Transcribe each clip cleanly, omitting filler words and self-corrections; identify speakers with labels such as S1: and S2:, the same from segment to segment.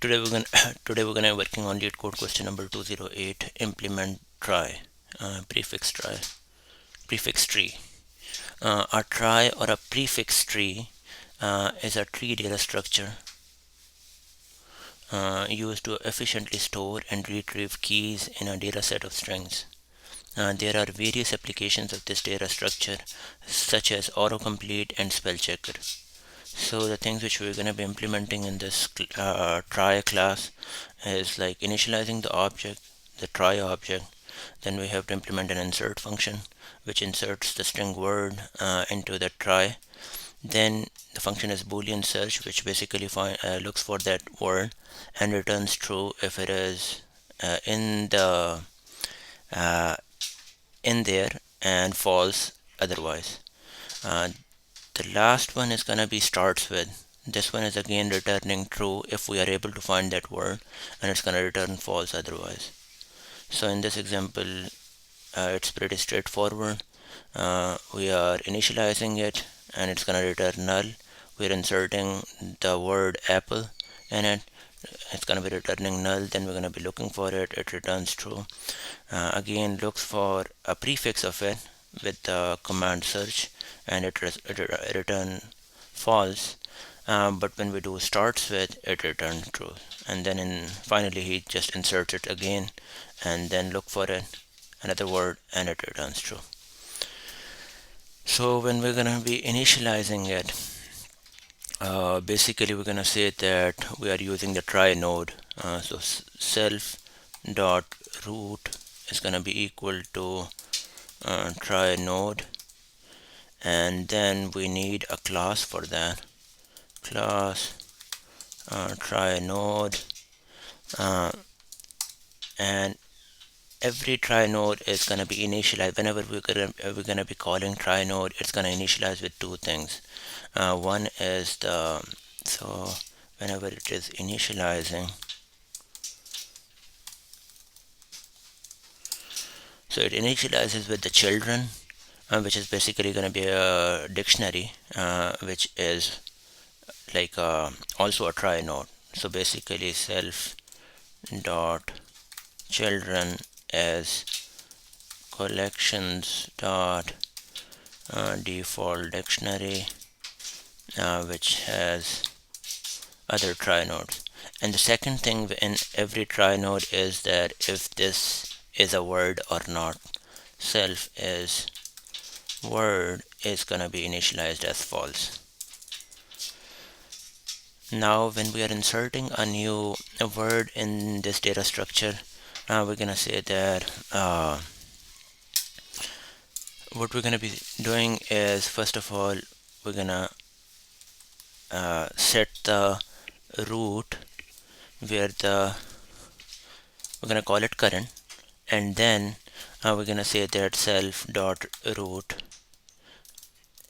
S1: Today we're gonna today we're gonna working on Leetcode question number 208. Implement trie, prefix tree. A trie or a prefix tree is a tree data structure used to efficiently store and retrieve keys in a data set of strings. There are various applications of this data structure, such as autocomplete and spellchecker. So the things which we're going to be implementing in this trie class is like initializing the object, the trie object. Then we have to implement an insert function which inserts the string word into the trie. Then the function is boolean search, which basically looks for that word and returns true if it is in there, and false otherwise. The last one is gonna be starts with. This one is again returning true if we are able to find that word, and it's gonna return false otherwise. So in this example, it's pretty straightforward. We are initializing it and it's gonna return null. We're inserting the word apple in it. It's gonna be returning null. Then we're gonna be looking for it. It returns true. Again, looks for a prefix of it with the command search, and it return false. But when we do starts with, it returns true. And then finally he just inserts it again and then look for it, another word, and it returns true. So when we're gonna be initializing it, basically we're gonna say that we are using the trie node. So self dot root is gonna be equal to trie node, and then we need a class for that. Class trie node, and every trie node is gonna be initialized. Whenever we're gonna be calling trie node, it's gonna initialize with two things. One is whenever it is initializing, so it initializes with the children, which is basically going to be a dictionary, which is like also a trie node. So basically self dot children as collections dot default dictionary, which has other trie nodes. And the second thing in every trie node is that if this is a word or not, self is word is gonna be initialized as false. Now when we are inserting a new word in this data structure, we're gonna say that what we're gonna be doing is, first of all, we're gonna set the root where we're gonna call it current, and then we're gonna say that self dot root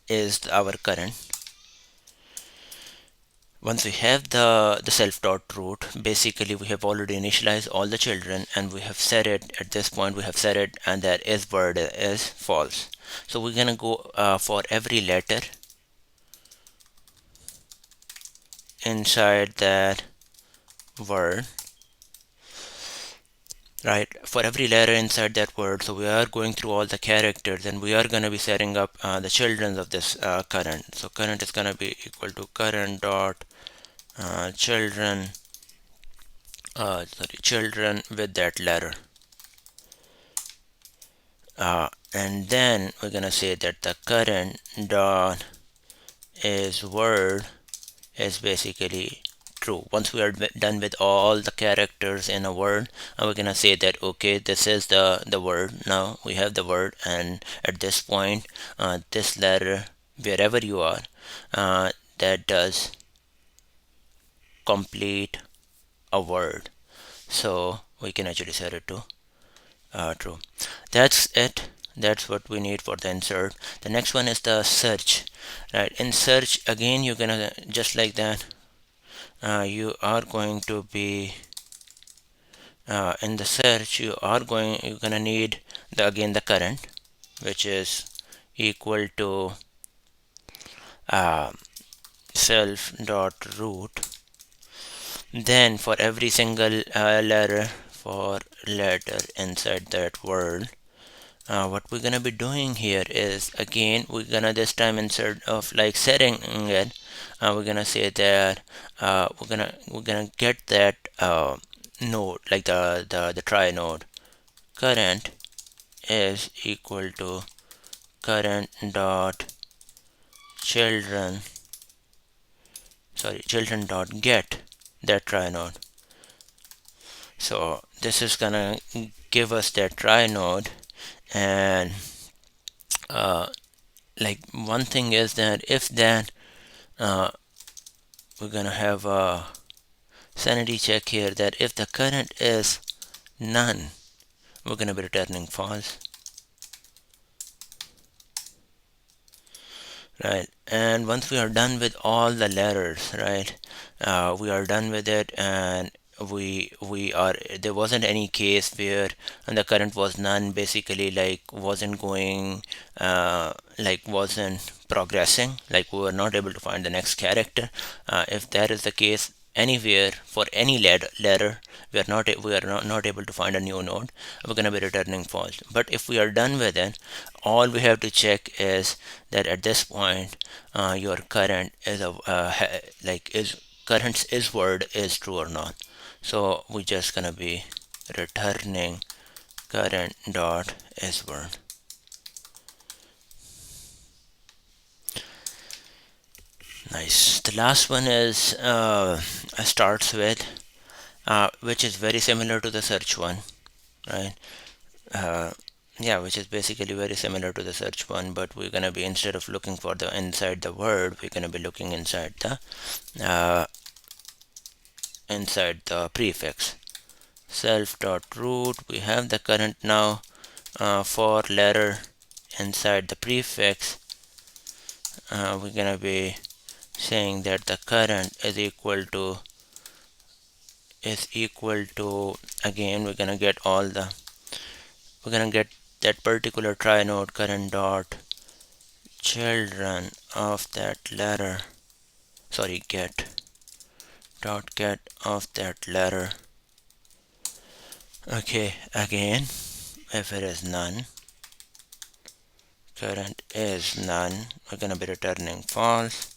S1: is our current. Once we have the self dot root, basically we have already initialized all the children, and we have set it at this point. We have set it, and that is word is false. So we're gonna go for every letter inside that word. Right, for every letter inside that word. So we are going through all the characters, and we are going to be setting up the children of this current. So current is going to be equal to current dot children children with that letter, and then we're going to say that the current dot is word is basically true. Once we are done with all the characters in a word, we're gonna say that okay, this is the word. Now we have the word, and at this point, this letter, wherever you are, that does complete a word. So we can actually set it to true. That's it. That's what we need for the insert. The next one is the search. Right, in search again, you're gonna just like that. You are going to be in the search, you're gonna need again the current, which is equal to self dot root, Then for every single letter inside that word, what we're gonna be doing here is, again, we're gonna this time, instead of like setting it, we're gonna say that we're gonna get that node, like the try node, current is equal to current dot children children dot get that try node. So this is gonna give us that try node. And like, one thing is that if that we're gonna have a sanity check here, that if the current is none, we're gonna be returning false, right? And once we are done with all the letters, right, we are done with it, and we are, there wasn't any case where the current was none, basically, like wasn't going, wasn't progressing, like we were not able to find the next character. If that is the case anywhere for any letter, we are not able to find a new node, we're going to be returning false. But if we are done with it, all we have to check is that at this point, your current is current is word is true or not. So we're just gonna be returning current dot is word. Nice. The last one is starts with, which is very similar to the search one, right? Yeah, which is basically very similar to the search one, but we're gonna be, instead of looking for the inside the word, we're gonna be looking inside the prefix. Self.root, we have the current now. For letter inside the prefix, we're gonna be saying that the current is equal to, again, we're gonna get that particular try node, current dot children of that letter, sorry, get of that letter. Okay, again, if it is none, current is none, we're gonna be returning false.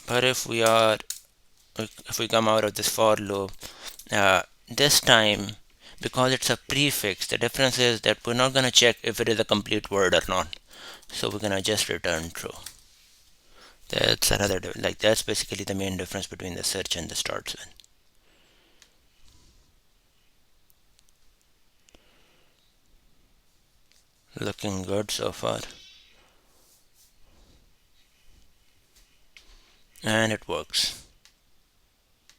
S1: But if we come out of this for loop, this time, because it's a prefix, the difference is that we're not going to check if it is a complete word or not, so we're going to just return true. That's basically the main difference between the search and the startsWith. Looking good so far, and it works.